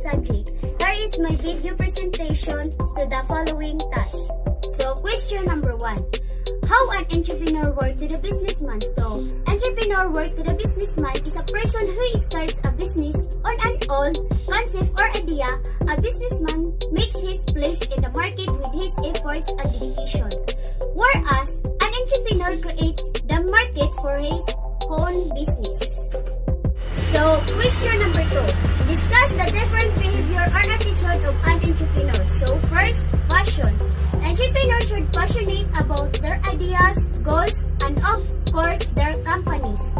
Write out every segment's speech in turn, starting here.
subject, here is my video presentation to the following tasks. So, question number 1. How an entrepreneur work to the businessman? So, entrepreneur work to the businessman is a person who starts a business on an old concept or idea. A businessman makes his place in the market with his efforts and dedication. Whereas, an entrepreneur creates the market for his own business. So, question number 2. Discuss the different behavior or attitude of an entrepreneur. So, first, passion. Entrepreneurs should passionate about their ideas, goals, and of course, their companies.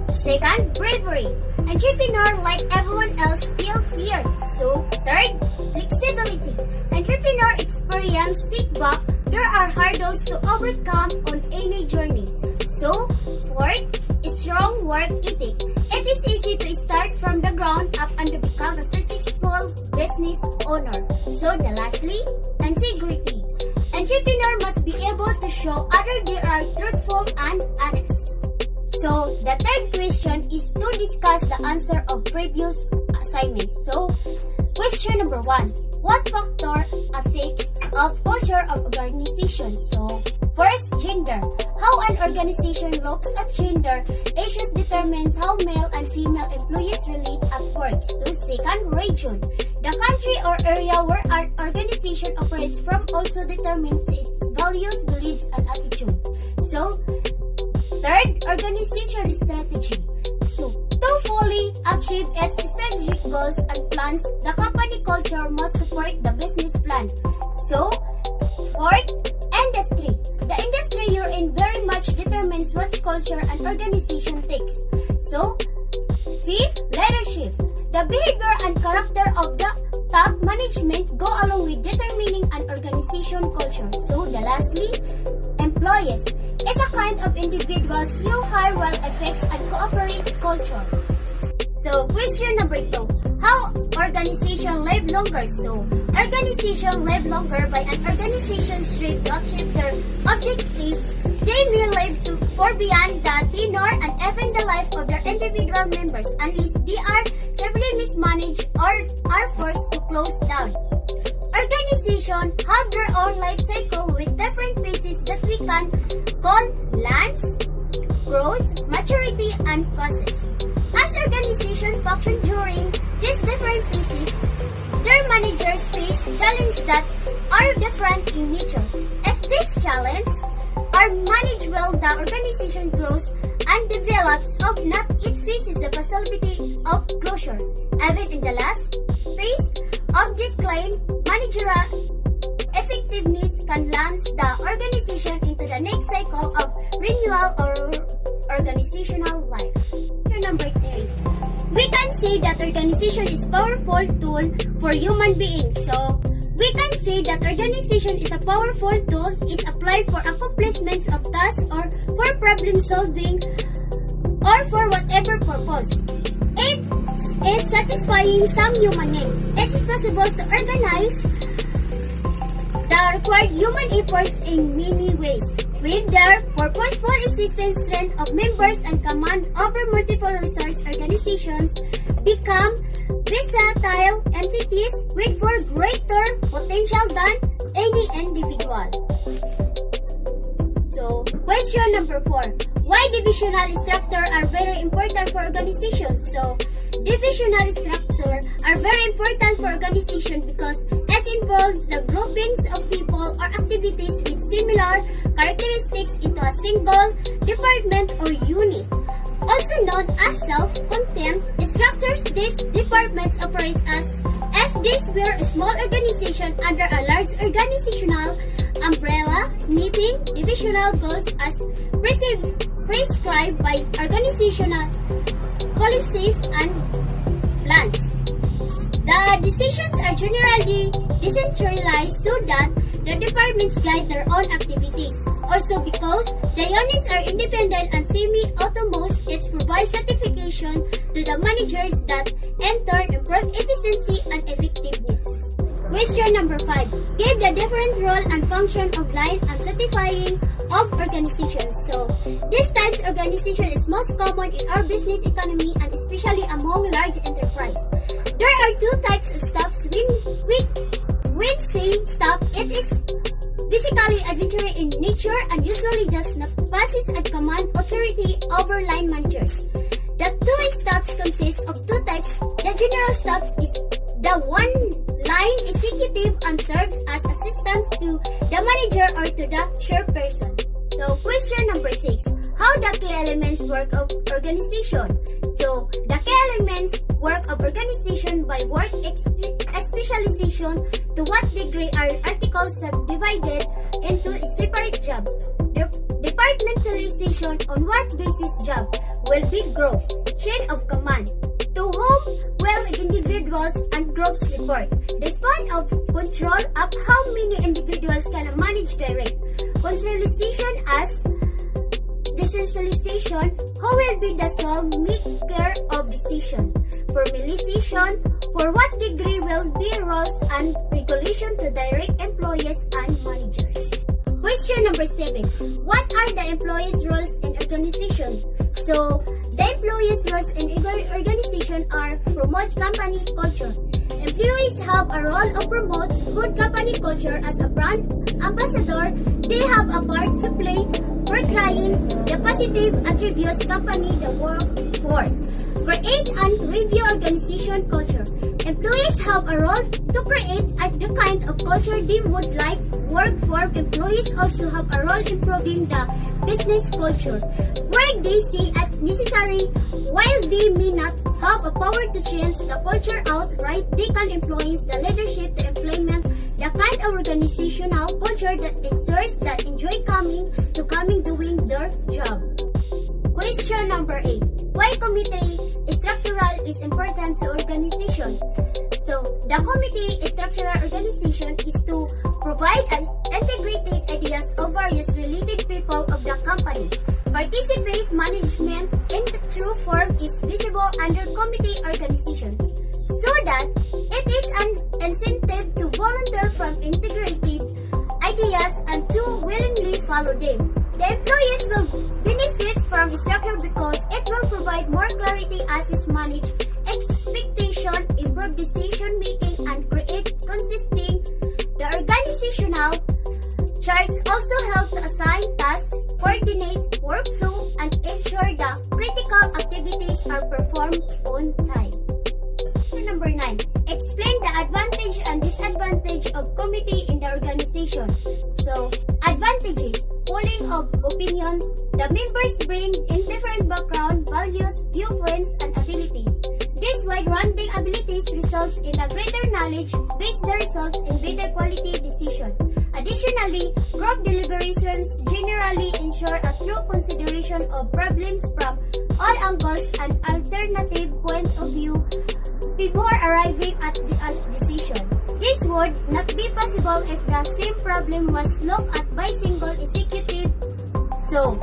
Second, bravery. Entrepreneur, like everyone else, feel fear. So, third, flexibility. Entrepreneur experience setback. There are hurdles to overcome on any journey. So, fourth, strong work ethic. It is easy to start from the ground up and to become a successful business owner. So, lastly, integrity. Entrepreneur must be able to show others they are truthful and honest. So, the third question is to discuss the answer of previous assignments. So, question number 1. What factor affects of culture of organization? So, first, gender. How an organization looks at gender issues determines how male and female employees relate at work. So, second, region. The country or area where an organization operates from also determines its values, beliefs, and attitudes. So, third, organization strategy. So, to fully achieve its strategic goals and plans, the company culture must support the business plan. So, fourth, industry. The industry you're in very much determines what culture an organization takes. So, fifth, leadership. The behavior and character of the top management go along with determining an organization culture. So, lastly, employees. It's a kind of individuals you hire while affects and cooperate culture. So, question number 2. How organization live longer? So, organization live longer by an organization strive to achieve their objectives. They may live for beyond the tenure and even the life of their individual members unless they are severely mismanaged or are forced to close down. Organizations have their own life cycle with different phases that we can call length, growth, maturity, and process. As organizations function during these different phases, their managers face challenges that are different in nature. If these challenges are managed well, the organization grows and develops. If not, it faces the possibility of closure. Even in the last phase of decline, managerial effectiveness can launch the organization into the next cycle of renewal or organizational life. Number 3. We can say that organization is a powerful tool for human beings. So, we can say that organization is a powerful tool is applied for accomplishments of tasks or for problem solving or for whatever purpose. It is satisfying some human need. It is possible to organize the required human efforts in many ways. With their purposeful assistance, strength of members, and command over multiple resource organizations become versatile entities with far greater potential than any individual. So, question number 4. Why divisional structure are very important for organizations? So, divisional structure are very important for organization because it involves the groupings of people or activities with similar characteristics into a single department or unit. Also known as self-contained structures, these departments operate as if these were a small organization under a large organizational umbrella, meeting divisional goals as prescribed by organizational policies and plans. The decisions are generally decentralized so that the departments guide their own activities. Also because the units are independent and semi-autonomous, it provides certification to the managers that in turn improve efficiency and effectiveness. Question number 5. Give the different role and function of line and certifying of organizations. So, this type of organization is most common in our business economy and especially among large enterprise. There are two types of staffs. When saying staff, it is physically arbitrary in nature and usually does not possess a command authority over line managers. The two staffs consist of two types. The general staff is the one-line executive and serves as assistants to the manager or to the chairperson. So, question number 6. How the key elements work of organization? So, the key elements work of organization by work specialization. To what degree are articles subdivided into separate jobs? Departmentalization on what basis job will be growth, chain of command. To whom will individuals and groups report? The span of control of how many individuals can manage direct. Consolidation as decentralization. Who will be the sole maker of decision? Formalization. For what degree will be roles and regulation to direct employees and managers? Question number 7. What are the employees' roles in organization? So, the employees' roles in organization are promote company culture. Employees have a role of promote good company culture as a brand ambassador. They have a part to play portraying the positive attributes company the work for. Create and review organization culture. Employees have a role to create the kind of culture they would like work for. Employees also have a role improving the business culture where they see it necessary. While they may not have a power to change the culture outright, they can influence the leadership to implement the kind of organizational culture that ensures that enjoy coming doing their job. Question number 8. Why committee structural is important to organization? So, the committee structural organization is to provide an integrated ideas of various related people of the company. Participate management in the true form is visible under committee organization, so that it is an incentive to volunteer from integrated ideas and to willingly follow them. The employees will benefit from structure because it will provide more clarity as is managed expectation, improve decision making, and create consisting. The organizational charts also help to assign tasks, coordinate workflow, and ensure the critical activities are performed on time. Number 9. Explain the advantage and disadvantage of committee in the organization. So, advantages. Pooling of opinions. The members bring in different background, values, viewpoints, and abilities. This wide-ranging abilities results in a greater knowledge, based the results in better quality decision. Additionally, group deliberations generally ensure a true consideration of problems from all angles and alternative points of view before arriving at the decision. This would not be possible if the same problem was looked at by single executive. So,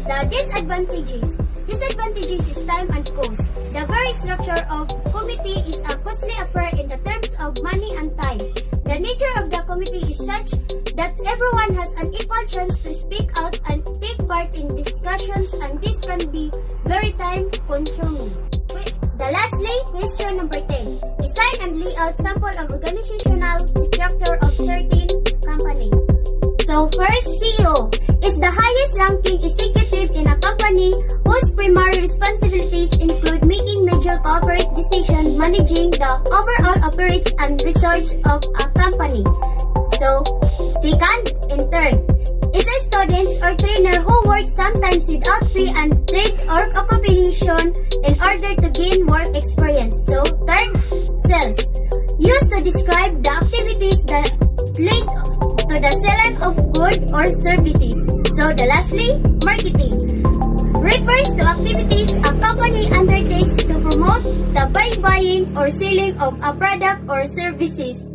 the disadvantages. Disadvantages is time and cost. The very structure of committee is a costly affair in the terms of money and time. The nature of the committee is such that everyone has an equal chance to speak out and take part in discussions, and this can be very time consuming. The lastly, question number 10. Design and layout sample of organizational structure of certain company. So first, CEO is the highest ranking executive in a company whose primary responsibilities include making major corporate decisions, managing the overall operations and research of a company. So, second, intern is a student or trainer who works sometimes without pay and trade or occupation in order to gain work experience. So, third, sales used to describe the activities that lead to the selling of goods or services. So, the lastly, marketing refers to activities a company undertakes to promote the buying or selling of a product or services.